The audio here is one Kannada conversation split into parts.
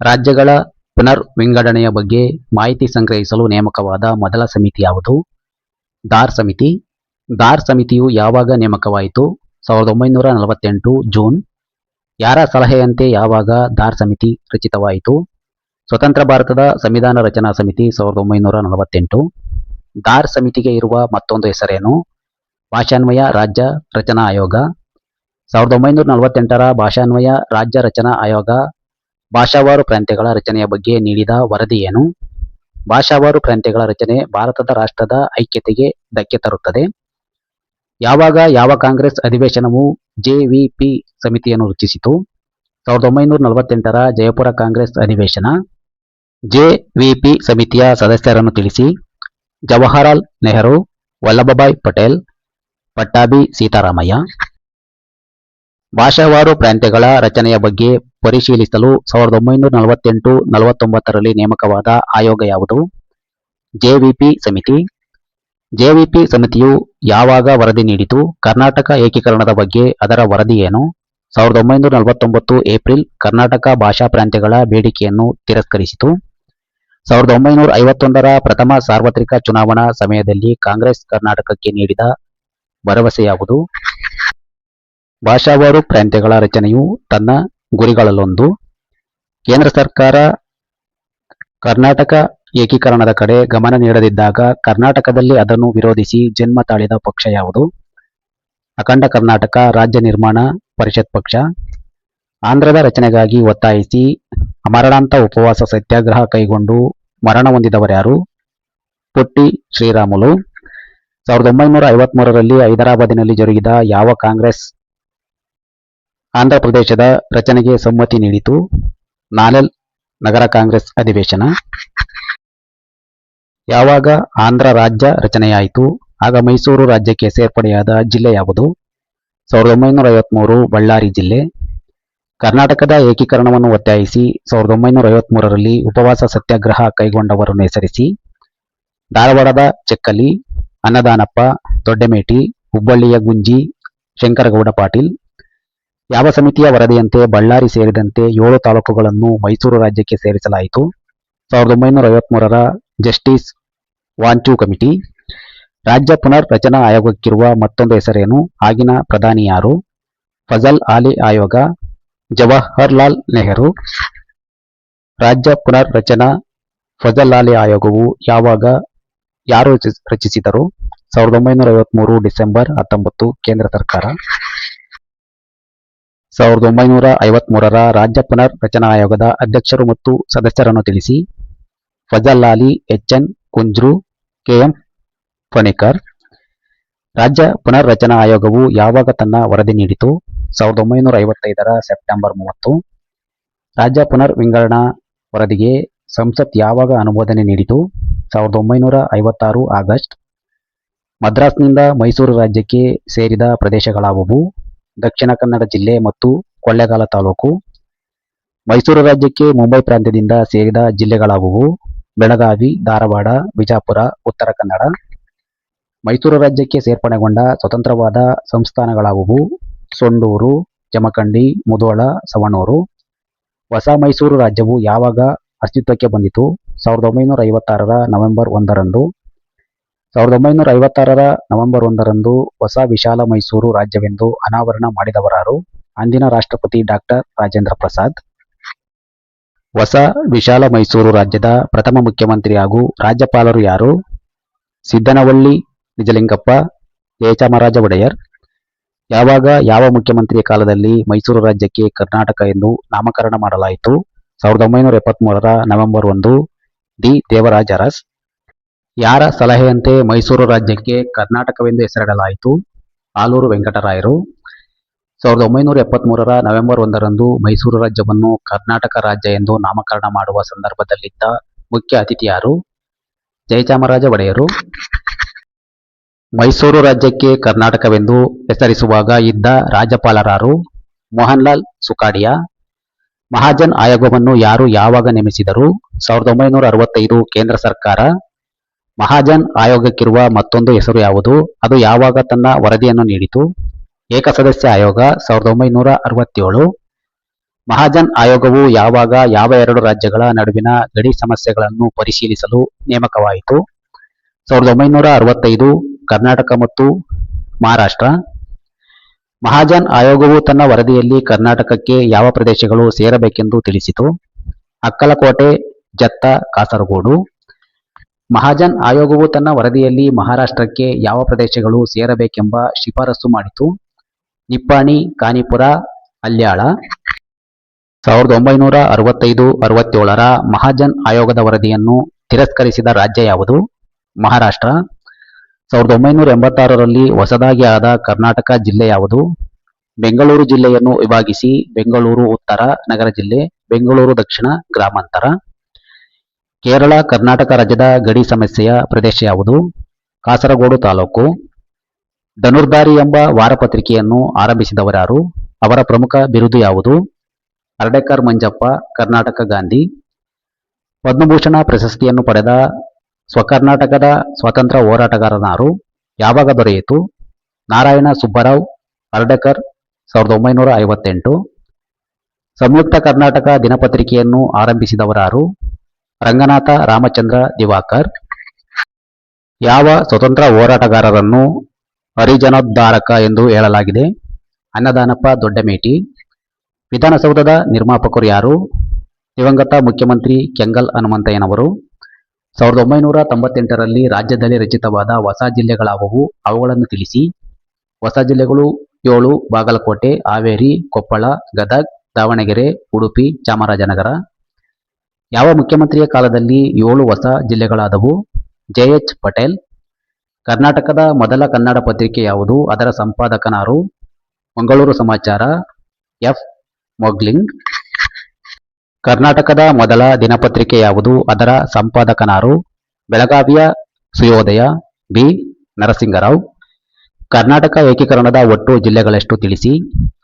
ರಾಜ್ಯಗಳ ಪುನರ್ ವಿಂಗಡಣೆಯ ಬಗ್ಗೆ ಮಾಹಿತಿ ಸಂಗ್ರಹಿಸಲು ನೇಮಕವಾದ ಮೊದಲ ಸಮಿತಿ ಯಾವುದು? ಧಾರ್ ಸಮಿತಿ. ಧಾರ್ ಸಮಿತಿಯು ಯಾವಾಗ ನೇಮಕವಾಯಿತು? 1948 ಜೂನ್. ಯಾರ ಸಲಹೆಯಂತೆ ಯಾವಾಗ ಧಾರ್ ಸಮಿತಿ ರಚಿತವಾಯಿತು? ಸ್ವತಂತ್ರ ಭಾರತದ ಸಂವಿಧಾನ ರಚನಾ ಸಮಿತಿ 1948. ಧಾರ್ ಸಮಿತಿಗೆ ಇರುವ ಮತ್ತೊಂದು ಹೆಸರೇನು? ಭಾಷಾನ್ವಯ ರಾಜ್ಯ ರಚನಾ ಆಯೋಗ. 1948ರ ಭಾಷಾನ್ವಯ ರಾಜ್ಯ ರಚನಾ ಆಯೋಗ ಭಾಷಾವಾರು ಪ್ರಾಂತ್ಯಗಳ ರಚನೆಯ ಬಗ್ಗೆ ನೀಡಿದ ವರದಿ ಏನು? ಭಾಷಾವಾರು ಪ್ರಾಂತ್ಯಗಳ ರಚನೆ ಭಾರತದ ರಾಷ್ಟ್ರದ ಐಕ್ಯತೆಗೆ ಧಕ್ಕೆ ತರುತ್ತದೆ. ಯಾವಾಗ ಯಾವ ಕಾಂಗ್ರೆಸ್ ಅಧಿವೇಶನವು ಜೆವಿಪಿ ಸಮಿತಿಯನ್ನು ರಚಿಸಿತು? 1948ರ ಜಯಪುರ ಕಾಂಗ್ರೆಸ್ ಅಧಿವೇಶನ. ಜೆವಿಪಿ ಸಮಿತಿಯ ಸದಸ್ಯರನ್ನು ತಿಳಿಸಿ. ಜವಾಹರಲಾಲ್ ನೆಹರು, ವಲ್ಲಭಭಾಯ್ ಪಟೇಲ್, ಪಟ್ಟಾಭಿ ಸೀತಾರಾಮಯ್ಯ. ಭಾಷಾವಾರು ಪ್ರಾಂತ್ಯಗಳ ರಚನೆಯ ಬಗ್ಗೆ ಪರಿಶೀಲಿಸಲು 1948-49ರಲ್ಲಿ ನೇಮಕವಾದ ಆಯೋಗ ಯಾವುದು? ಜೆವಿಪಿ ಸಮಿತಿ. ಜೆವಿಪಿ ಸಮಿತಿಯು ಯಾವಾಗ ವರದಿ ನೀಡಿತು? ಕರ್ನಾಟಕ ಏಕೀಕರಣದ ಬಗ್ಗೆ ಅದರ ವರದಿ ಏನು? 1949 ಏಪ್ರಿಲ್. ಕರ್ನಾಟಕ ಭಾಷಾ ಪ್ರಾಂತ್ಯಗಳ ಬೇಡಿಕೆಯನ್ನು ತಿರಸ್ಕರಿಸಿತು. 1951ರ ಪ್ರಥಮ ಸಾರ್ವತ್ರಿಕ ಚುನಾವಣಾ ಸಮಯದಲ್ಲಿ ಕಾಂಗ್ರೆಸ್ ಕರ್ನಾಟಕಕ್ಕೆ ನೀಡಿದ ಭರವಸೆ ಯಾವುದು? ಭಾಷಾವಾರು ಪ್ರಾಂತ್ಯಗಳ ರಚನೆಯು ತನ್ನ ಗುರಿಗಳಲ್ಲೊಂದು. ಕೇಂದ್ರ ಸರ್ಕಾರ ಕರ್ನಾಟಕ ಏಕೀಕರಣದ ಕಡೆ ಗಮನ ನೀಡದಿದ್ದಾಗ ಕರ್ನಾಟಕದಲ್ಲಿ ಅದನ್ನು ವಿರೋಧಿಸಿ ಜನ್ಮ ತಾಳಿದ ಪಕ್ಷ ಯಾವುದು? ಅಖಂಡ ಕರ್ನಾಟಕ ರಾಜ್ಯ ನಿರ್ಮಾಣ ಪರಿಷತ್ ಪಕ್ಷ. ಆಂಧ್ರದ ರಚನೆಗಾಗಿ ಒತ್ತಾಯಿಸಿ ಅಮರಣಾಂತ ಉಪವಾಸ ಸತ್ಯಾಗ್ರಹ ಕೈಗೊಂಡು ಮರಣ ಹೊಂದಿದವರ್ಯಾರು? ಪೊಟ್ಟಿ ಶ್ರೀರಾಮುಲು. 1953ರಲ್ಲಿ ಹೈದರಾಬಾದಿನಲ್ಲಿ ಜರುಗಿದ ಯಾವ ಕಾಂಗ್ರೆಸ್ ಆಂಧ್ರ ಪ್ರದೇಶದ ರಚನೆಗೆ ಸಮ್ಮತಿ ನೀಡಿತು? ನಾಲೆಲ್ ನಗರ ಕಾಂಗ್ರೆಸ್ ಅಧಿವೇಶನ. ಯಾವಾಗ ಆಂಧ್ರ ರಾಜ್ಯ ರಚನೆಯಾಯಿತು? ಆಗ ಮೈಸೂರು ರಾಜ್ಯಕ್ಕೆ ಸೇರ್ಪಡೆಯಾದ ಜಿಲ್ಲೆ ಯಾವುದು? 1953 ಬಳ್ಳಾರಿ ಜಿಲ್ಲೆ. ಕರ್ನಾಟಕದ ಏಕೀಕರಣವನ್ನು ಒತ್ತಾಯಿಸಿ 1953ರಲ್ಲಿ ಉಪವಾಸ ಸತ್ಯಾಗ್ರಹ ಕೈಗೊಂಡವರನ್ನು ಹೆಸರಿಸಿ. ಧಾರವಾಡದ ಚೆಕ್ಕಲಿ, ಅನ್ನದಾನಪ್ಪ, ದೊಡ್ಡಮೇಟಿ, ಹುಬ್ಬಳ್ಳಿಯ ಗುಂಜಿ, ಶಂಕರಗೌಡ ಪಾಟೀಲ್. ಯಾವ ಸಮಿತಿಯ ವರದಿಯಂತೆ ಬಳ್ಳಾರಿ ಸೇರಿದಂತೆ 7 ತಾಲೂಕುಗಳನ್ನು ಮೈಸೂರು ರಾಜ್ಯಕ್ಕೆ ಸೇರಿಸಲಾಯಿತು? 1953ರ ಜಸ್ಟಿಸ್ ವಾಂಚು ಕಮಿಟಿ. ರಾಜ್ಯ ಪುನರ್ ರಚನಾ ಆಯೋಗಕ್ಕಿರುವ ಮತ್ತೊಂದು ಹೆಸರೇನು? ಆಗಿನ ಪ್ರಧಾನಿ ಯಾರು? ಫಜಲ್ ಆಲಿ ಆಯೋಗ. ಜವಾಹರ್ಲಾಲ್ ನೆಹರು. ರಾಜ್ಯ ಪುನರ್ ರಚನಾ ಫಜಲ್ ಆಲಿ ಆಯೋಗವು ಯಾರು ರಚಿಸಿದರು? 1953 ಡಿಸೆಂಬರ್ 19 ಕೇಂದ್ರ ಸರ್ಕಾರ. 1953ರ ರಾಜ್ಯ ಪುನರ್ ರಚನಾ ಆಯೋಗದ ಅಧ್ಯಕ್ಷರು ಮತ್ತು ಸದಸ್ಯರನ್ನು ತಿಳಿಸಿ. ಫಜಲ್ ಆಲಿ, ಎಚ್.ಎನ್. ಕುಂಜ್ರು, ಕೆ.ಎಂ. ಫಣೇಕರ್. ರಾಜ್ಯ ಪುನರ್ ರಚನಾ ಆಯೋಗವು ಯಾವಾಗ ತನ್ನ ವರದಿ ನೀಡಿತು? 1955ರ ಸೆಪ್ಟೆಂಬರ್ 30. ರಾಜ್ಯ ಪುನರ್ ವಿಂಗಡಣಾ ವರದಿಗೆ ಸಂಸತ್ ಯಾವಾಗ ಅನುಮೋದನೆ ನೀಡಿತು? 1956 ಆಗಸ್ಟ್. ಮದ್ರಾಸ್ನಿಂದ ಮೈಸೂರು ರಾಜ್ಯಕ್ಕೆ ಸೇರಿದ ಪ್ರದೇಶಗಳಾವುವು? ದಕ್ಷಿಣ ಕನ್ನಡ ಜಿಲ್ಲೆ ಮತ್ತು ಕೊಳ್ಳೇಗಾಲ ತಾಲೂಕು. ಮೈಸೂರು ರಾಜ್ಯಕ್ಕೆ ಮುಂಬೈ ಪ್ರಾಂತ್ಯದಿಂದ ಸೇರಿದ ಜಿಲ್ಲೆಗಳಾವುವು? ಬೆಳಗಾವಿ, ಧಾರವಾಡ, ವಿಜಾಪುರ, ಉತ್ತರ ಕನ್ನಡ. ಮೈಸೂರು ರಾಜ್ಯಕ್ಕೆ ಸೇರ್ಪಡೆಗೊಂಡ ಸ್ವತಂತ್ರವಾದ ಸಂಸ್ಥಾನಗಳಾವುವು? ಸೊಂಡೂರು, ಜಮಖಂಡಿ, ಮುಧೋಳ, ಸವಣೂರು. ಹೊಸ ಮೈಸೂರು ರಾಜ್ಯವು ಯಾವಾಗ ಅಸ್ತಿತ್ವಕ್ಕೆ ಬಂದಿತು? 1956ರ ನವೆಂಬರ್ 1ರಂದು. 1956ರ ನವೆಂಬರ್ 1ರಂದು ಹೊಸ ವಿಶಾಲ ಮೈಸೂರು ರಾಜ್ಯವೆಂದು ಅನಾವರಣ ಮಾಡಿದವರಾರು? ಅಂದಿನ ರಾಷ್ಟ್ರಪತಿ ಡಾ. ರಾಜೇಂದ್ರ ಪ್ರಸಾದ್. ಹೊಸ ವಿಶಾಲ ಮೈಸೂರು ರಾಜ್ಯದ ಪ್ರಥಮ ಮುಖ್ಯಮಂತ್ರಿ ಹಾಗೂ ರಾಜ್ಯಪಾಲರು ಯಾರು? ಸಿದ್ದನವಳ್ಳಿ ನಿಜಲಿಂಗಪ್ಪ, ಜಯಚಾಮರಾಜ ಒಡೆಯರ್. ಯಾವಾಗ ಯಾವ ಮುಖ್ಯಮಂತ್ರಿಯ ಕಾಲದಲ್ಲಿ ಮೈಸೂರು ರಾಜ್ಯಕ್ಕೆ ಕರ್ನಾಟಕ ಎಂದು ನಾಮಕರಣ ಮಾಡಲಾಯಿತು? 1973ರ ನವೆಂಬರ್ 1 ಡಿ. ದೇವರಾಜ ಅರಸ್. ಯಾರ ಸಲಹೆಯಂತೆ ಮೈಸೂರು ರಾಜ್ಯಕ್ಕೆ ಕರ್ನಾಟಕವೆಂದು ಹೆಸರಿಡಲಾಯಿತು? ಆಲೂರು ವೆಂಕಟರಾಯರು. 1973ರ ನವೆಂಬರ್ 1ರಂದು ಮೈಸೂರು ರಾಜ್ಯವನ್ನು ಕರ್ನಾಟಕ ರಾಜ್ಯ ಎಂದು ನಾಮಕರಣ ಮಾಡುವ ಸಂದರ್ಭದಲ್ಲಿದ್ದ ಮುಖ್ಯ ಅತಿಥಿ ಯಾರು? ಜಯಚಾಮರಾಜ ಒಡೆಯರು. ಮೈಸೂರು ರಾಜ್ಯಕ್ಕೆ ಕರ್ನಾಟಕವೆಂದು ಹೆಸರಿಸುವಾಗ ಇದ್ದ ರಾಜ್ಯಪಾಲರಾರು? ಮೋಹನ್ಲಾಲ್ ಸುಖಾಡಿಯಾ. ಮಹಾಜನ್ ಆಯೋಗವನ್ನು ಯಾರು ಯಾವಾಗ ನೇಮಿಸಿದರು? 1965 ಕೇಂದ್ರ ಸರ್ಕಾರ. ಮಹಾಜನ್ ಆಯೋಗಕ್ಕಿರುವ ಮತ್ತೊಂದು ಹೆಸರು ಯಾವುದು? ಅದು ಯಾವಾಗ ತನ್ನ ವರದಿಯನ್ನು ನೀಡಿತು? ಏಕಸದಸ್ಯ ಆಯೋಗ. 1967. ಮಹಾಜನ್ ಆಯೋಗವು ಯಾವಾಗ ಯಾವ ಎರಡು ರಾಜ್ಯಗಳ ನಡುವಿನ ಗಡಿ ಸಮಸ್ಯೆಗಳನ್ನು ಪರಿಶೀಲಿಸಲು ನೇಮಕವಾಯಿತು? 1965 ಕರ್ನಾಟಕ ಮತ್ತು ಮಹಾರಾಷ್ಟ್ರ. ಮಹಾಜನ್ ಆಯೋಗವು ತನ್ನ ವರದಿಯಲ್ಲಿ ಕರ್ನಾಟಕಕ್ಕೆ ಯಾವ ಪ್ರದೇಶಗಳು ಸೇರಬೇಕೆಂದು ತಿಳಿಸಿತು? ಅಕ್ಕಲಕೋಟೆ, ಜತ್ತ, ಕಾಸರಗೋಡು. ಮಹಾಜನ್ ಆಯೋಗವು ತನ್ನ ವರದಿಯಲ್ಲಿ ಮಹಾರಾಷ್ಟ್ರಕ್ಕೆ ಯಾವ ಪ್ರದೇಶಗಳು ಸೇರಬೇಕೆಂಬ ಶಿಫಾರಸು ಮಾಡಿತು? ನಿಪ್ಪಾಣಿ, ಕಾನಿಪುರ, ಅಲ್ಯಾಳ. 1965-67ರ ಮಹಾಜನ್ ಆಯೋಗದ ವರದಿಯನ್ನು ತಿರಸ್ಕರಿಸಿದ ರಾಜ್ಯ ಯಾವುದು? ಮಹಾರಾಷ್ಟ್ರ. 1986ರಲ್ಲಿ ಹೊಸದಾಗಿ ಆದ ಕರ್ನಾಟಕ ಜಿಲ್ಲೆ ಯಾವುದು? ಬೆಂಗಳೂರು ಜಿಲ್ಲೆಯನ್ನು ವಿಭಾಗಿಸಿ ಬೆಂಗಳೂರು ಉತ್ತರ ನಗರ ಜಿಲ್ಲೆ, ಬೆಂಗಳೂರು ದಕ್ಷಿಣ ಗ್ರಾಮಾಂತರ. ಕೇರಳ ಕರ್ನಾಟಕ ರಾಜ್ಯದ ಗಡಿ ಸಮಸ್ಯೆಯ ಪ್ರದೇಶ ಯಾವುದು? ಕಾಸರಗೋಡು ತಾಲೂಕು. ಧನುರ್ಧಾರಿ ಎಂಬ ವಾರಪತ್ರಿಕೆಯನ್ನು ಆರಂಭಿಸಿದವರಾರು? ಅವರ ಪ್ರಮುಖ ಬಿರುದು ಯಾವುದು? ಅರ್ಡೆಕರ್ ಮಂಜಪ್ಪ, ಕರ್ನಾಟಕ ಗಾಂಧಿ. ಪದ್ಮಭೂಷಣ ಪ್ರಶಸ್ತಿಯನ್ನು ಪಡೆದ ಸ್ವಕರ್ನಾಟಕದ ಸ್ವಾತಂತ್ರ್ಯ ಹೋರಾಟಗಾರನಾರು? ಯಾವಾಗ ದೊರೆಯಿತು? ನಾರಾಯಣ ಸುಬ್ಬರಾವ್, ಅರ್ಡೆಕರ್, 1958. ಸಂಯುಕ್ತ ಕರ್ನಾಟಕ ದಿನಪತ್ರಿಕೆಯನ್ನು ಆರಂಭಿಸಿದವರಾರು? ರಂಗನಾಥ ರಾಮಚಂದ್ರ ದಿವಾಕರ್. ಯಾವ ಸ್ವತಂತ್ರ ಹೋರಾಟಗಾರರನ್ನು ಹರಿಜನೋದ್ಧಾರಕ ಎಂದು ಹೇಳಲಾಗಿದೆ? ಅನ್ನದಾನಪ್ಪ ದೊಡ್ಡಮೇಟಿ. ವಿಧಾನಸೌಧದ ನಿರ್ಮಾಪಕರು ಯಾರು? ದಿವಂಗತ ಮುಖ್ಯಮಂತ್ರಿ ಕೆಂಗಲ್ ಹನುಮಂತಯ್ಯನವರು. 1998ರಲ್ಲಿ ರಾಜ್ಯದಲ್ಲಿ ರಚಿತವಾದ ಹೊಸ ಜಿಲ್ಲೆಗಳಾವುವು? ಅವುಗಳನ್ನು ತಿಳಿಸಿ. ಹೊಸ ಜಿಲ್ಲೆಗಳು 7: ಬಾಗಲಕೋಟೆ, ಹಾವೇರಿ, ಕೊಪ್ಪಳ, ಗದಗ, ದಾವಣಗೆರೆ, ಉಡುಪಿ, ಚಾಮರಾಜನಗರ. ಯಾವ ಮುಖ್ಯಮಂತ್ರಿಯ ಕಾಲದಲ್ಲಿ 7 ಹೊಸ ಜಿಲ್ಲೆಗಳಾದವು? ಜೆ.ಎಚ್. ಪಟೇಲ್. ಕರ್ನಾಟಕದ ಮೊದಲ ಕನ್ನಡ ಪತ್ರಿಕೆ ಯಾವುದು? ಅದರ ಸಂಪಾದಕನಾರು? ಮಂಗಳೂರು ಸಮಾಚಾರ, ಎಫ್. ಮೊಗ್ಲಿಂಗ್. ಕರ್ನಾಟಕದ ಮೊದಲ ದಿನಪತ್ರಿಕೆ ಯಾವುದು? ಅದರ ಸಂಪಾದಕನಾರು? ಬೆಳಗಾವಿಯ ಸುಯೋದಯ, ಬಿ. ನರಸಿಂಗರಾವ್. ಕರ್ನಾಟಕ ಏಕೀಕರಣದ ಒಟ್ಟು ಜಿಲ್ಲೆಗಳೆಷ್ಟು ತಿಳಿಸಿ?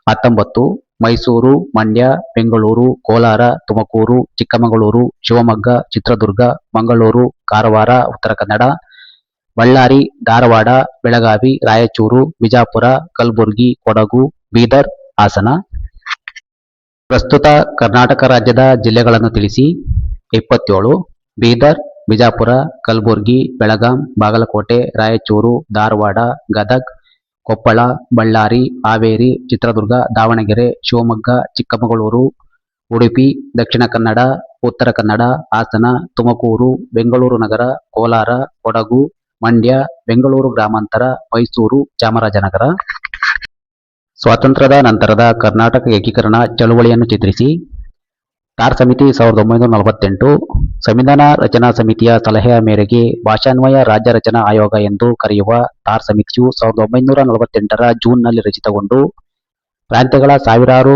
19: ಮೈಸೂರು, ಮಂಡ್ಯ, ಬೆಂಗಳೂರು, ಕೋಲಾರ, ತುಮಕೂರು, ಚಿಕ್ಕಮಗಳೂರು, ಶಿವಮೊಗ್ಗ, ಚಿತ್ರದುರ್ಗ, ಮಂಗಳೂರು, ಕಾರವಾರ, ಉತ್ತರ ಕನ್ನಡ, ಬಳ್ಳಾರಿ, ಧಾರವಾಡ, ಬೆಳಗಾವಿ, ರಾಯಚೂರು, ವಿಜಾಪುರ, ಕಲಬುರಗಿ, ಕೊಡಗು, ಬೀದರ್, ಹಾಸನ. ಪ್ರಸ್ತುತ ಕರ್ನಾಟಕ ರಾಜ್ಯದ ಜಿಲ್ಲೆಗಳನ್ನು ತಿಳಿಸಿ. 27: ಬೀದರ್, ಬಿಜಾಪುರ, ಕಲಬುರಗಿ, ಬೆಳಗಾಂ, ಬಾಗಲಕೋಟೆ, ರಾಯಚೂರು, ಧಾರವಾಡ, ಗದಗ, ಕೊಪ್ಪಳ, ಬಳ್ಳಾರಿ, ಹಾವೇರಿ, ಚಿತ್ರದುರ್ಗ, ದಾವಣಗೆರೆ, ಶಿವಮೊಗ್ಗ, ಚಿಕ್ಕಮಗಳೂರು, ಉಡುಪಿ, ದಕ್ಷಿಣ ಕನ್ನಡ, ಉತ್ತರ ಕನ್ನಡ, ಹಾಸನ, ತುಮಕೂರು, ಬೆಂಗಳೂರು ನಗರ, ಕೋಲಾರ, ಕೊಡಗು, ಮಂಡ್ಯ, ಬೆಂಗಳೂರು ಗ್ರಾಮಾಂತರ, ಮೈಸೂರು, ಚಾಮರಾಜನಗರ. ಸ್ವಾತಂತ್ರ್ಯದ ನಂತರದ ಕರ್ನಾಟಕ ಏಕೀಕರಣ ಚಳುವಳಿಯನ್ನು ಚಿತ್ರಿಸಿ. ತಾರ್ ಸಮಿತಿ 1948. ಸಂವಿಧಾನ ರಚನಾ ಸಮಿತಿಯ ಸಲಹೆಯ ಮೇರೆಗೆ ಭಾಷಾನ್ವಯ ರಾಜ್ಯ ರಚನಾ ಆಯೋಗ ಎಂದು ಕರೆಯುವ ತಾರ್ ಸಮಿತಿಯು 1948ರ ಜೂನ್ನಲ್ಲಿ ರಚಿತಗೊಂಡು ಪ್ರಾಂತ್ಯಗಳ ಸಾವಿರಾರು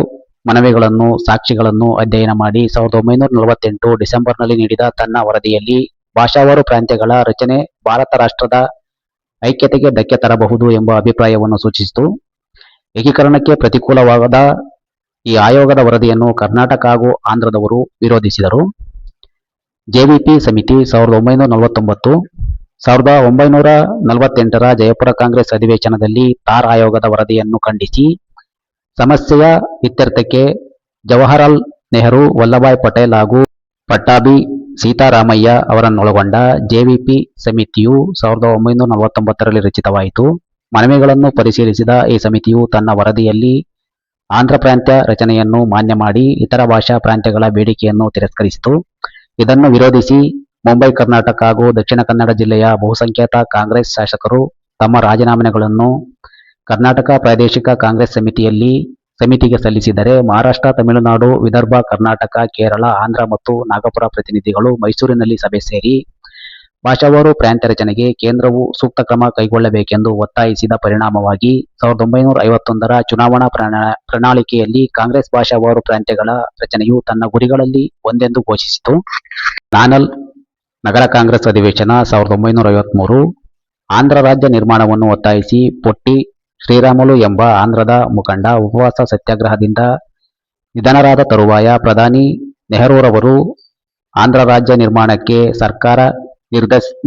ಮನವಿಗಳನ್ನು, ಸಾಕ್ಷಿಗಳನ್ನು ಅಧ್ಯಯನ ಮಾಡಿ 1948 ಡಿಸೆಂಬರ್ನಲ್ಲಿ ನೀಡಿದ ತನ್ನ ವರದಿಯಲ್ಲಿ ಭಾಷಾವಾರು ಪ್ರಾಂತ್ಯಗಳ ರಚನೆ ಭಾರತ ರಾಷ್ಟ್ರದ ಐಕ್ಯತೆಗೆ ಧಕ್ಕೆ ತರಬಹುದು ಎಂಬ ಅಭಿಪ್ರಾಯವನ್ನು ಸೂಚಿಸಿತು. ಏಕೀಕರಣಕ್ಕೆ ಪ್ರತಿಕೂಲವಾದ ಈ ಆಯೋಗದ ವರದಿಯನ್ನು ಕರ್ನಾಟಕ ಹಾಗೂ ಆಂಧ್ರದವರು ವಿರೋಧಿಸಿದರು. ಜೆವಿಪಿ ಸಮಿತಿ 1949. 1948ರ ಜಯಪುರ ಕಾಂಗ್ರೆಸ್ ಅಧಿವೇಶನದಲ್ಲಿ ತಾರ್ ಆಯೋಗದ ವರದಿಯನ್ನು ಖಂಡಿಸಿ ಸಮಸ್ಯೆಯ ಇತ್ಯರ್ಥಕ್ಕೆ ಜವಾಹರಲಾಲ್ ನೆಹರು, ವಲ್ಲಭಾಯ್ ಪಟೇಲ್ ಹಾಗೂ ಪಟ್ಟಾಭಿ ಸೀತಾರಾಮಯ್ಯ ಅವರನ್ನೊಳಗೊಂಡ ಜೆವಿಪಿ ಸಮಿತಿಯು 1949ರಲ್ಲಿ ರಚಿತವಾಯಿತು. ಮನವಿಗಳನ್ನು ಪರಿಶೀಲಿಸಿದ ಈ ಸಮಿತಿಯು ತನ್ನ ವರದಿಯಲ್ಲಿ ಆಂಧ್ರ ಪ್ರಾಂತ್ಯ ರಚನೆಯನ್ನು ಮಾನ್ಯ ಮಾಡಿ ಇತರ ಭಾಷಾ ಪ್ರಾಂತ್ಯಗಳ ಬೇಡಿಕೆಯನ್ನು ತಿರಸ್ಕರಿಸಿತು. ಇದನ್ನು ವಿರೋಧಿಸಿ ಮುಂಬೈ ಕರ್ನಾಟಕ ಹಾಗೂ ದಕ್ಷಿಣ ಕನ್ನಡ ಜಿಲ್ಲೆಯ ಬಹುಸಂಖ್ಯಾತ ಕಾಂಗ್ರೆಸ್ ಶಾಸಕರು ತಮ್ಮ ರಾಜೀನಾಮೆಗಳನ್ನು ಕರ್ನಾಟಕ ಪ್ರಾದೇಶಿಕ ಕಾಂಗ್ರೆಸ್ ಸಮಿತಿಗೆ ಸಲ್ಲಿಸಿದರೆ ಮಹಾರಾಷ್ಟ್ರ, ತಮಿಳುನಾಡು, ವಿದರ್ಭ, ಕರ್ನಾಟಕ, ಕೇರಳ, ಆಂಧ್ರ ಮತ್ತು ನಾಗಪುರ ಪ್ರತಿನಿಧಿಗಳು ಮೈಸೂರಿನಲ್ಲಿ ಸಭೆ ಸೇರಿ ಭಾಷಾವಾರು ಪ್ರಾಂತ್ಯ ರಚನೆಗೆ ಕೇಂದ್ರವು ಸೂಕ್ತ ಕ್ರಮ ಕೈಗೊಳ್ಳಬೇಕೆಂದು ಒತ್ತಾಯಿಸಿದ ಪರಿಣಾಮವಾಗಿ 1951ರ ಚುನಾವಣಾ ಪ್ರಣಾಳಿಕೆಯಲ್ಲಿ ಕಾಂಗ್ರೆಸ್ ಭಾಷಾವಾರು ಪ್ರಾಂತ್ಯಗಳ ರಚನೆಯು ತನ್ನ ಗುರಿಗಳಲ್ಲಿ ಒಂದೆಂದು ಘೋಷಿಸಿತು. ನಾನಲ್ ನಗರ ಕಾಂಗ್ರೆಸ್ ಅಧಿವೇಶನ 1953. ಆಂಧ್ರ ರಾಜ್ಯ ನಿರ್ಮಾಣವನ್ನು ಒತ್ತಾಯಿಸಿ ಪೊಟ್ಟಿ ಶ್ರೀರಾಮುಲು ಎಂಬ ಆಂಧ್ರದ ಮುಖಂಡ ಉಪವಾಸ ಸತ್ಯಾಗ್ರಹದಿಂದ ನಿಧನರಾದ ತರುವಾಯ ಪ್ರಧಾನಿ ನೆಹರೂರವರು ಆಂಧ್ರ ರಾಜ್ಯ ನಿರ್ಮಾಣಕ್ಕೆ ಸರ್ಕಾರ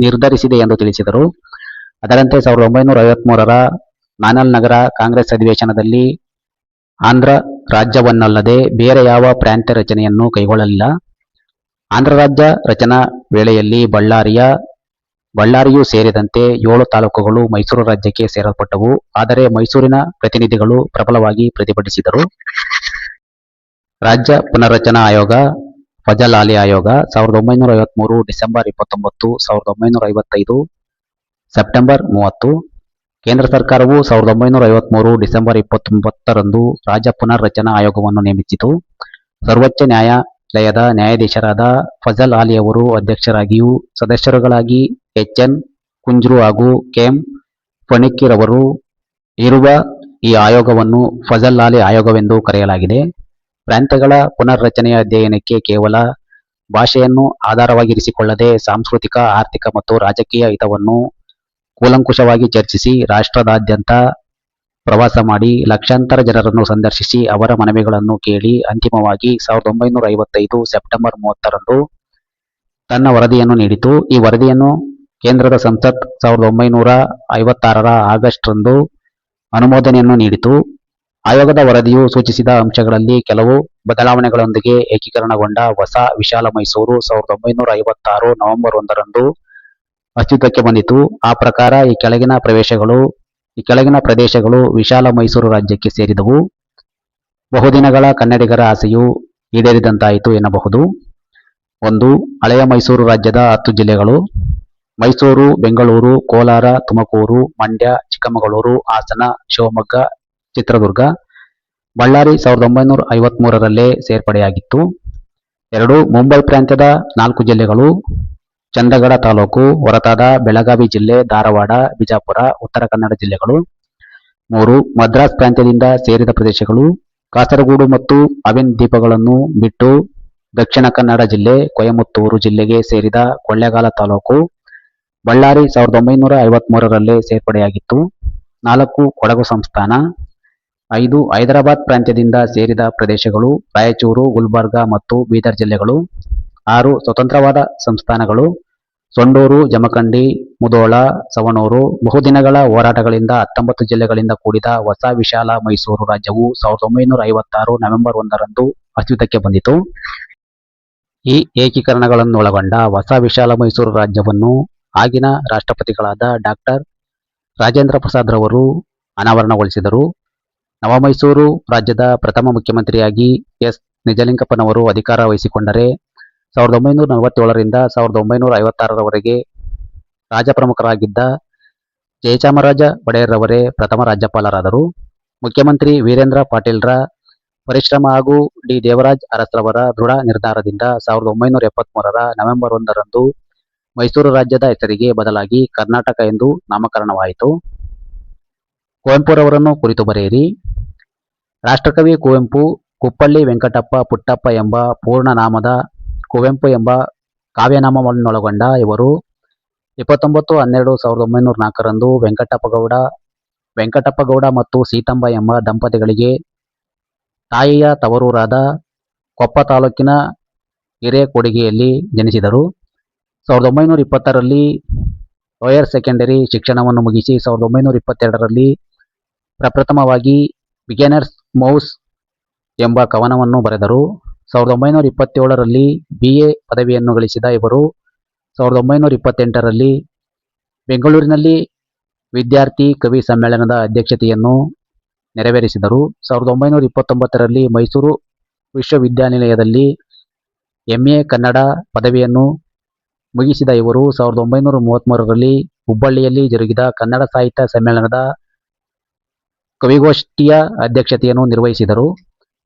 ನಿರ್ಧರಿಸಿದೆ ಎಂದು ತಿಳಿಸಿದರು. ಅದರಂತೆ 1953ರ ನಾನಲ್ ನಗರ ಕಾಂಗ್ರೆಸ್ ಅಧಿವೇಶನದಲ್ಲಿ ಆಂಧ್ರ ರಾಜ್ಯವನ್ನಲ್ಲದೆ ಬೇರೆ ಯಾವ ಪ್ರಾಂತ್ಯ ರಚನೆಯನ್ನು ಕೈಗೊಳ್ಳಲಿಲ್ಲ. ಆಂಧ್ರ ರಾಜ್ಯ ರಚನಾ ವೇಳೆಯಲ್ಲಿ ಬಳ್ಳಾರಿಯೂ ಸೇರಿದಂತೆ 7 ತಾಲೂಕುಗಳು ಮೈಸೂರು ರಾಜ್ಯಕ್ಕೆ ಸೇರಲ್ಪಟ್ಟವು. ಆದರೆ ಮೈಸೂರಿನ ಪ್ರತಿನಿಧಿಗಳು ಪ್ರಬಲವಾಗಿ ಪ್ರತಿಭಟಿಸಿದರು. ರಾಜ್ಯ ಪುನರ್ರಚನಾ ಆಯೋಗ, ಫಜಲ್ ಅಲಿ ಆಯೋಗ 1953 ಡಿಸೆಂಬರ್ 29, 1955 ಸೆಪ್ಟೆಂಬರ್ 30. ಕೇಂದ್ರ ಸರ್ಕಾರವು 1953 ಡಿಸೆಂಬರ್ 29ರಂದು ರಾಜ್ಯ ಪುನರ್ರಚನಾ ಆಯೋಗವನ್ನು ನೇಮಿಸಿತು. ಸರ್ವೋಚ್ಚ ನ್ಯಾಯಾಲಯದ ನ್ಯಾಯಾಧೀಶರಾದ ಫಜಲ್ ಅಲಿ ಅವರು ಅಧ್ಯಕ್ಷರಾಗಿಯೂ ಸದಸ್ಯರುಗಳಾಗಿ ಎಚ್.ಎನ್. ಕುಂಜ್ರು ಹಾಗೂ ಕೆ.ಎಂ. ಫಣಿಕ್ಕಿ ಇರುವ ಈ ಆಯೋಗವನ್ನು ಫಜಲ್ ಅಲಿ ಆಯೋಗವೆಂದು ಕರೆಯಲಾಗಿದೆ. ಪ್ರಾಂತ್ಯಗಳ ಪುನರ್ರಚನೆಯ ಅಧ್ಯಯನಕ್ಕೆ ಕೇವಲ ಭಾಷೆಯನ್ನು ಆಧಾರವಾಗಿರಿಸಿಕೊಳ್ಳದೆ ಸಾಂಸ್ಕೃತಿಕ, ಆರ್ಥಿಕ ಮತ್ತು ರಾಜಕೀಯ ಹಿತವನ್ನು ಕೂಲಂಕುಷವಾಗಿ ಚರ್ಚಿಸಿ, ರಾಷ್ಟ್ರದಾದ್ಯಂತ ಪ್ರವಾಸ ಮಾಡಿ, ಲಕ್ಷಾಂತರ ಜನರನ್ನು ಸಂದರ್ಶಿಸಿ, ಅವರ ಮನವಿಗಳನ್ನು ಕೇಳಿ ಅಂತಿಮವಾಗಿ 1955 ಸೆಪ್ಟೆಂಬರ್ 30ರಂದು ತನ್ನ ವರದಿಯನ್ನು ನೀಡಿತು. ಈ ವರದಿಯನ್ನು ಕೇಂದ್ರದ ಸಂಸತ್ 1956ರ ಆಗಸ್ಟ್ ರಂದು ಅನುಮೋದನೆಯನ್ನು ನೀಡಿತು. ಆಯೋಗದ ವರದಿಯು ಸೂಚಿಸಿದ ಅಂಶಗಳಲ್ಲಿ ಕೆಲವು ಬದಲಾವಣೆಗಳೊಂದಿಗೆ ಏಕೀಕರಣಗೊಂಡ ಹೊಸ ವಿಶಾಲ ಮೈಸೂರು 1956 ನವೆಂಬರ್ 1ರಂದು ಅಸ್ತಿತ್ವಕ್ಕೆ ಬಂದಿತು. ಆ ಪ್ರಕಾರ ಈ ಕೆಳಗಿನ ಪ್ರದೇಶಗಳು ವಿಶಾಲ ಮೈಸೂರು ರಾಜ್ಯಕ್ಕೆ ಸೇರಿದವು. ಬಹುದಿನಗಳ ಕನ್ನಡಿಗರ ಆಸೆಯು ಈಡೇರಿದಂತಾಯಿತು ಎನ್ನಬಹುದು. 1. ಹಳೆಯ ಮೈಸೂರು ರಾಜ್ಯದ 10 ಜಿಲ್ಲೆಗಳು: ಮೈಸೂರು, ಬೆಂಗಳೂರು, ಕೋಲಾರ, ತುಮಕೂರು, ಮಂಡ್ಯ, ಚಿಕ್ಕಮಗಳೂರು, ಹಾಸನ, ಶಿವಮೊಗ್ಗ, ಚಿತ್ರದುರ್ಗ. ಬಳ್ಳಾರಿ 1953ರಲ್ಲೇ ಸೇರ್ಪಡೆಯಾಗಿತ್ತು. 2. ಮುಂಬೈ ಪ್ರಾಂತ್ಯದ 4 ಜಿಲ್ಲೆಗಳು: ಚಂದಗಡ ತಾಲೂಕು ಹೊರತಾದ ಬೆಳಗಾವಿ ಜಿಲ್ಲೆ, ಧಾರವಾಡ, ಬಿಜಾಪುರ, ಉತ್ತರ ಕನ್ನಡ ಜಿಲ್ಲೆಗಳು. 3. ಮದ್ರಾಸ್ ಪ್ರಾಂತ್ಯದಿಂದ ಸೇರಿದ ಪ್ರದೇಶಗಳು: ಕಾಸರಗೂಡು ಮತ್ತು ಅವೆನ್ ದ್ವೀಪಗಳನ್ನು ಬಿಟ್ಟು ದಕ್ಷಿಣ ಕನ್ನಡ ಜಿಲ್ಲೆ, ಕೊಯಮತ್ತೂರು ಜಿಲ್ಲೆಗೆ ಸೇರಿದ ಕೊಳ್ಳೇಗಾಲ ತಾಲೂಕು. ಬಳ್ಳಾರಿ 1953ರಲ್ಲೇ ಸೇರ್ಪಡೆಯಾಗಿತ್ತು. 4. ಕೊಡಗು ಸಂಸ್ಥಾನ. 5. ಹೈದರಾಬಾದ್ ಪ್ರಾಂತ್ಯದಿಂದ ಸೇರಿದ ಪ್ರದೇಶಗಳು: ರಾಯಚೂರು, ಗುಲ್ಬರ್ಗ ಮತ್ತು ಬೀದರ್ ಜಿಲ್ಲೆಗಳು. 6. ಸ್ವತಂತ್ರವಾದ ಸಂಸ್ಥಾನಗಳು: ಸೊಂಡೂರು, ಜಮಖಂಡಿ, ಮುಧೋಳ, ಸವಣೂರು. ಬಹುದಿನಗಳ ಹೋರಾಟಗಳಿಂದ 19 ಜಿಲ್ಲೆಗಳಿಂದ ಕೂಡಿದ ಹೊಸ ವಿಶಾಲ ಮೈಸೂರು ರಾಜ್ಯವು 1956 ನವೆಂಬರ್ 1ರಂದು ಅಸ್ತಿತ್ವಕ್ಕೆ ಬಂದಿತು. ಈ ಏಕೀಕರಣಗಳನ್ನೊಳಗೊಂಡ ಹೊಸ ವಿಶಾಲ ಮೈಸೂರು ರಾಜ್ಯವನ್ನು ಆಗಿನ ರಾಷ್ಟ್ರಪತಿಗಳಾದ ಡಾ. ರಾಜೇಂದ್ರ ಪ್ರಸಾದ್ ರವರು ಅನಾವರಣಗೊಳಿಸಿದರು. ನವಮೈಸೂರು ರಾಜ್ಯದ ಪ್ರಥಮ ಮುಖ್ಯಮಂತ್ರಿಯಾಗಿ ಎಸ್. ನಿಜಲಿಂಗಪ್ಪನವರು ಅಧಿಕಾರ ವಹಿಸಿಕೊಂಡರೆ 1947ರಿಂದ 1956ರವರೆಗೆ ರಾಜಪ್ರಮುಖರಾಗಿದ್ದ ಜಯಚಾಮರಾಜ ಒಡೆಯರ್ರವರೇ ಪ್ರಥಮ ರಾಜ್ಯಪಾಲರಾದರು. ಮುಖ್ಯಮಂತ್ರಿ ವೀರೇಂದ್ರ ಪಾಟೀಲ್ರ ಪರಿಶ್ರಮ ಹಾಗೂ ಡಿ. ದೇವರಾಜ ಅರಸ್ರವರ ದೃಢ ನಿರ್ಧಾರದಿಂದ 1973ರ ನವೆಂಬರ್ 1ರಂದು ಮೈಸೂರು ರಾಜ್ಯದ ಹೆಸರಿಗೆ ಬದಲಾಗಿ ಕರ್ನಾಟಕ ಎಂದು ನಾಮಕರಣವಾಯಿತು. ಕುವೆಂಪುರವರನ್ನು ಕುರಿತು ಬರೆಯಿರಿ. ರಾಷ್ಟ್ರಕವಿ ಕುವೆಂಪು ಕುಪ್ಪಳ್ಳಿ ವೆಂಕಟಪ್ಪ ಪುಟ್ಟಪ್ಪ ಎಂಬ ಪೂರ್ಣ ನಾಮದ ಕುವೆಂಪು ಎಂಬ ಕಾವ್ಯನಾಮವನ್ನೊಳಗೊಂಡ ಇವರು 29/12/1904ರಂದು ವೆಂಕಟಪ್ಪಗೌಡ ಮತ್ತು ಸೀತಮ್ಮ ಎಂಬ ದಂಪತಿಗಳಿಗೆ ತಾಯಿಯ ತವರೂರಾದ ಕೊಪ್ಪ ತಾಲೂಕಿನ ಹಿರೇಕೊಡಿಗೆಯಲ್ಲಿ ಜನಿಸಿದರು. 1920ರಲ್ಲಿ ಲೋಯರ್ ಸೆಕೆಂಡರಿ ಶಿಕ್ಷಣವನ್ನು ಮುಗಿಸಿ 1922ರಲ್ಲಿ ಪ್ರಪ್ರಥಮವಾಗಿ ಬಿಗಿನರ್ಸ್ ಮೌಸ್ ಎಂಬ ಕವನವನ್ನು ಬರೆದರು. 1927ರಲ್ಲಿ BA ಪದವಿಯನ್ನು ಗಳಿಸಿದ ಇವರು 1928ರಲ್ಲಿ ಬೆಂಗಳೂರಿನಲ್ಲಿ ವಿದ್ಯಾರ್ಥಿ ಕವಿ ಸಮ್ಮೇಳನದ ಅಧ್ಯಕ್ಷತೆಯನ್ನು ನೆರವೇರಿಸಿದರು. 1929ರಲ್ಲಿ ಮೈಸೂರು ವಿಶ್ವವಿದ್ಯಾನಿಲಯದಲ್ಲಿ MA ಕನ್ನಡ ಪದವಿಯನ್ನು ಮುಗಿಸಿದ ಇವರು 1933ರಲ್ಲಿ ಹುಬ್ಬಳ್ಳಿಯಲ್ಲಿ ಜರುಗಿದ ಕನ್ನಡ ಸಾಹಿತ್ಯ ಸಮ್ಮೇಳನದ ಕವಿಗೋಷ್ಠಿಯ ಅಧ್ಯಕ್ಷತೆಯನ್ನು ನಿರ್ವಹಿಸಿದರು.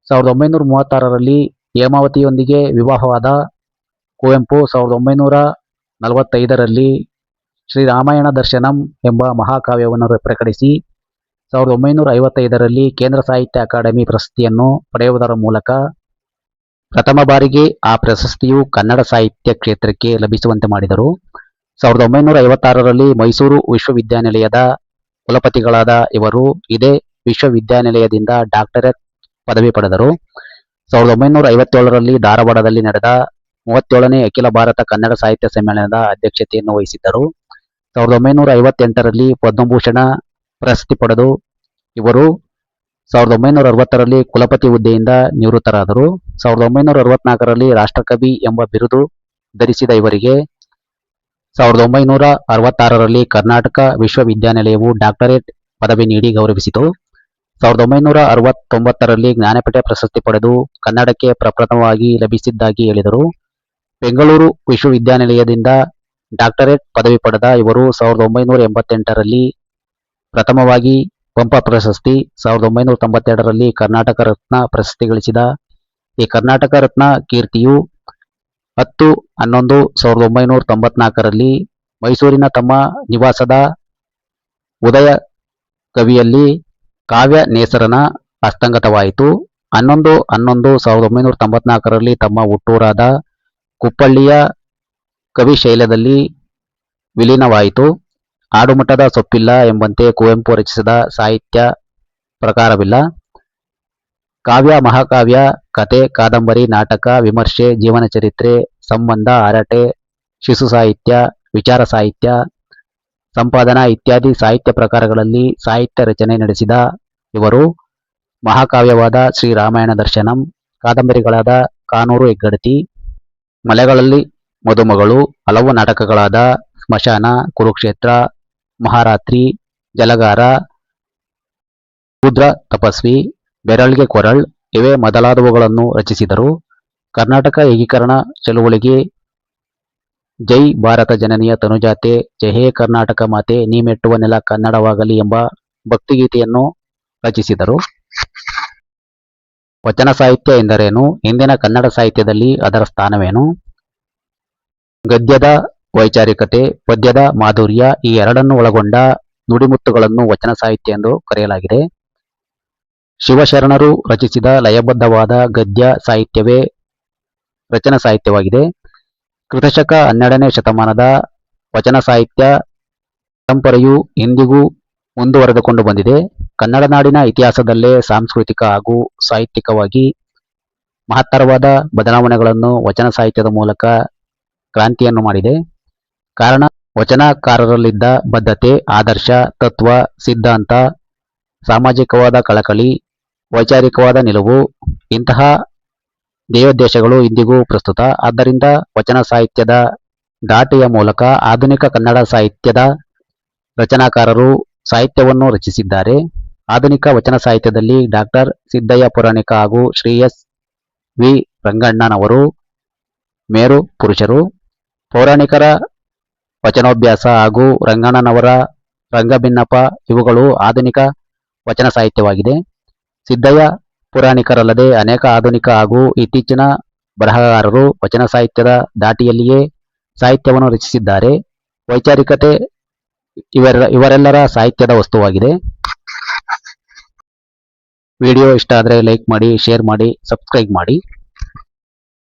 1936ರಲ್ಲಿ ಹೇಮಾವತಿಯೊಂದಿಗೆ ವಿವಾಹವಾದ ಕುವೆಂಪು 1945ರಲ್ಲಿ ಶ್ರೀರಾಮಾಯಣ ದರ್ಶನಂ ಎಂಬ ಮಹಾಕಾವ್ಯವನ್ನು ಪ್ರಕಟಿಸಿ 1955ರಲ್ಲಿ ಕೇಂದ್ರ ಸಾಹಿತ್ಯ ಅಕಾಡೆಮಿ ಪ್ರಶಸ್ತಿಯನ್ನು ಪಡೆಯುವುದರ ಮೂಲಕ ಪ್ರಥಮ ಬಾರಿಗೆ ಆ ಪ್ರಶಸ್ತಿಯು ಕನ್ನಡ ಸಾಹಿತ್ಯ ಕ್ಷೇತ್ರಕ್ಕೆ ಲಭಿಸುವಂತೆ ಮಾಡಿದರು. 1956ರಲ್ಲಿ ಮೈಸೂರು ವಿಶ್ವವಿದ್ಯಾನಿಲಯದ ಕುಲಪತಿಗಳಾದ ಇವರು ಇದೇ ವಿಶ್ವವಿದ್ಯಾನಿಲಯದಿಂದ ಡಾಕ್ಟರೇಟ್ ಪದವಿ ಪಡೆದರು. 1957ರಲ್ಲಿ ಧಾರವಾಡದಲ್ಲಿ ನಡೆದ 37ನೇ ಅಖಿಲ ಭಾರತ ಕನ್ನಡ ಸಾಹಿತ್ಯ ಸಮ್ಮೇಳನದ ಅಧ್ಯಕ್ಷತೆಯನ್ನು ವಹಿಸಿದ್ದರು. 1958ರಲ್ಲಿ ಪದ್ಮಭೂಷಣ ಪ್ರಶಸ್ತಿ ಪಡೆದು ಇವರು 1960ರಲ್ಲಿ ಕುಲಪತಿ ಹುದ್ದೆಯಿಂದ ನಿವೃತ್ತರಾದರು. 1964ರಲ್ಲಿ ರಾಷ್ಟ್ರಕವಿ ಎಂಬ ಬಿರುದು ಧರಿಸಿದ ಇವರಿಗೆ 1966ರಲ್ಲಿ ಕರ್ನಾಟಕ ವಿಶ್ವವಿದ್ಯಾನಿಲಯವು ಡಾಕ್ಟರೇಟ್ ಪದವಿ ನೀಡಿ ಗೌರವಿಸಿತು. 1969ರಲ್ಲಿ ಜ್ಞಾನಪೀಠ ಪ್ರಶಸ್ತಿ ಪಡೆದು ಕನ್ನಡಕ್ಕೆ ಪ್ರಪ್ರಥಮವಾಗಿ ಲಭಿಸಿದ್ದಾಗಿ ಹೇಳಿದರು. ಬೆಂಗಳೂರು ವಿಶ್ವವಿದ್ಯಾನಿಲಯದಿಂದ ಡಾಕ್ಟರೇಟ್ ಪದವಿ ಪಡೆದ ಇವರು 1988ರಲ್ಲಿ ಪ್ರಥಮವಾಗಿ ಪಂಪ ಪ್ರಶಸ್ತಿ, 1992ರಲ್ಲಿ ಕರ್ನಾಟಕ ರತ್ನ ಪ್ರಶಸ್ತಿ ಗಳಿಸಿದ ಈ ಕರ್ನಾಟಕ ರತ್ನ ಕೀರ್ತಿಯು 10/11/1994ರಲ್ಲಿ ಮೈಸೂರಿನ ತಮ್ಮ ನಿವಾಸದ ಉದಯ ಕವಿಯಲ್ಲಿ ಕಾವ್ಯ ನೇಸರನ ಹಸ್ತಂಗತವಾಯಿತು. 11/11/1994ರಲ್ಲಿ ತಮ್ಮ ಹುಟ್ಟೂರಾದ ಕುಪ್ಪಳ್ಳಿಯ ಕವಿಶೈಲದಲ್ಲಿ ವಿಲೀನವಾಯಿತು. ಆಡುಮಠದ ಸೊಪ್ಪಿಲ್ಲ ಎಂಬಂತೆ ಕುವೆಂಪು ರಚಿಸಿದ ಸಾಹಿತ್ಯ ಪ್ರಕಾರವಿಲ್ಲ. ಕಾವ್ಯ, ಮಹಾಕಾವ್ಯ, ಕತೆ, ಕಾದಂಬರಿ, ನಾಟಕ, ವಿಮರ್ಶೆ, ಜೀವನ ಚರಿತ್ರೆ, ಸಂಬಂಧ, ಹರಟೆ, ಶಿಶು ಸಾಹಿತ್ಯ, ವಿಚಾರ ಸಾಹಿತ್ಯ, ಸಂಪಾದನಾ ಇತ್ಯಾದಿ ಸಾಹಿತ್ಯ ಪ್ರಕಾರಗಳಲ್ಲಿ ಸಾಹಿತ್ಯ ರಚನೆ ನಡೆಸಿದ ಇವರು ಮಹಾಕಾವ್ಯವಾದ ಶ್ರೀರಾಮಾಯಣ ದರ್ಶನಂ, ಕಾದಂಬರಿಗಳಾದ ಕಾನೂರು ಹೆಗ್ಗಡತಿ, ಮಲೆಗಳಲ್ಲಿ ಮದುಮಗಳು, ಹಲವು ನಾಟಕಗಳಾದ ಸ್ಮಶಾನ, ಕುರುಕ್ಷೇತ್ರ, ಮಹಾರಾತ್ರಿ, ಜಲಗಾರ, ಶೂದ್ರ ತಪಸ್ವಿ, ಬೆರಳ್ಗೆ ಕೊರಳ್ ಇವೇ ಮೊದಲಾದವುಗಳನ್ನು ರಚಿಸಿದರು. ಕರ್ನಾಟಕ ಏಕೀಕರಣ ಚಳುವಳಿಗೆ ಜೈ ಭಾರತ ಜನನಿಯ ತನುಜಾತೆ, ಜೈ ಹೇ ಕರ್ನಾಟಕ ಮಾತೆ, ನೀ ಮೆಟ್ಟುವ ನೆಲ ಕನ್ನಡವಾಗಲಿ ಎಂಬ ಭಕ್ತಿಗೀತೆಯನ್ನು ರಚಿಸಿದರು. ವಚನ ಸಾಹಿತ್ಯ ಎಂದರೇನು? ಇಂದಿನ ಕನ್ನಡ ಸಾಹಿತ್ಯದಲ್ಲಿ ಅದರ ಸ್ಥಾನವೇನು? ಗದ್ಯದ ವೈಚಾರಿಕತೆ, ಪದ್ಯದ ಮಾಧುರ್ಯ ಈ ಎರಡನ್ನು ಒಳಗೊಂಡ ನುಡಿಮುತ್ತುಗಳನ್ನು ವಚನ ಸಾಹಿತ್ಯ ಎಂದು ಕರೆಯಲಾಗಿದೆ. ಶಿವಶರಣರು ರಚಿಸಿದ ಲಯಬದ್ಧವಾದ ಗದ್ಯ ಸಾಹಿತ್ಯವೇ ರಚನಾ ಸಾಹಿತ್ಯವಾಗಿದೆ. ಕ್ರಿಸ್ತಶಕ 12ನೇ ಶತಮಾನದ ವಚನ ಸಾಹಿತ್ಯ ಪರಂಪರೆಯು ಇಂದಿಗೂ ಮುಂದುವರೆದುಕೊಂಡು ಬಂದಿದೆ. ಕನ್ನಡ ನಾಡಿನ ಇತಿಹಾಸದಲ್ಲೇ ಸಾಂಸ್ಕೃತಿಕ ಹಾಗೂ ಸಾಹಿತ್ಯಿಕವಾಗಿ ಮಹತ್ತರವಾದ ಬದಲಾವಣೆಗಳನ್ನು ವಚನ ಸಾಹಿತ್ಯದ ಮೂಲಕ ಕ್ರಾಂತಿಯನ್ನು ಮಾಡಿದೆ. ಕಾರಣ ವಚನಕಾರರಲ್ಲಿದ್ದ ಬದ್ಧತೆ, ಆದರ್ಶ, ತತ್ವ, ಸಿದ್ಧಾಂತ, ಸಾಮಾಜಿಕವಾದ ಕಳಕಳಿ, ವೈಚಾರಿಕವಾದ ನಿಲುವು ಇಂತಹ ಧ್ಯೇಯೋದ್ದೇಶಗಳು ಇಂದಿಗೂ ಪ್ರಸ್ತುತ. ಆದ್ದರಿಂದ ವಚನ ಸಾಹಿತ್ಯದ ದಾಟಿಯ ಮೂಲಕ ಆಧುನಿಕ ಕನ್ನಡ ಸಾಹಿತ್ಯದ ರಚನಾಕಾರರು ಸಾಹಿತ್ಯವನ್ನು ರಚಿಸಿದ್ದಾರೆ. ಆಧುನಿಕ ವಚನ ಸಾಹಿತ್ಯದಲ್ಲಿ ಡಾಕ್ಟರ್ ಸಿದ್ದಯ್ಯ ಪುರಾಣಿಕ ಹಾಗೂ ಶ್ರೀ ಎಸ್. ವಿ. ರಂಗಣ್ಣನವರು ಮೇರು ಪುರುಷರು. ಪೌರಾಣಿಕರ ವಚನೋಭ್ಯಾಸ ಹಾಗೂ ರಂಗಣ್ಣನವರ ರಂಗಭಿನ್ನಪ ಇವುಗಳು ಆಧುನಿಕ ವಚನ ಸಾಹಿತ್ಯವಾಗಿದೆ. ಸಿದ್ದಯ್ಯ ಪುರಾಣಿಕರಲ್ಲದೆ ಅನೇಕ ಆಧುನಿಕ ಹಾಗೂ ಇತ್ತೀಚಿನ ಬರಹಗಾರರು ವಚನ ಸಾಹಿತ್ಯದ ದಾಟಿಯಲ್ಲಿಯೇ ಸಾಹಿತ್ಯವನ್ನು ರಚಿಸಿದ್ದಾರೆ. ವೈಚಾರಿಕತೆ ಇವರೆಲ್ಲರ ಸಾಹಿತ್ಯದ ವಸ್ತುವಾಗಿದೆ. ವಿಡಿಯೋ ಇಷ್ಟ ಆದರೆ ಲೈಕ್ ಮಾಡಿ, ಶೇರ್ ಮಾಡಿ, ಸಬ್ಸ್ಕ್ರೈಬ್ ಮಾಡಿ.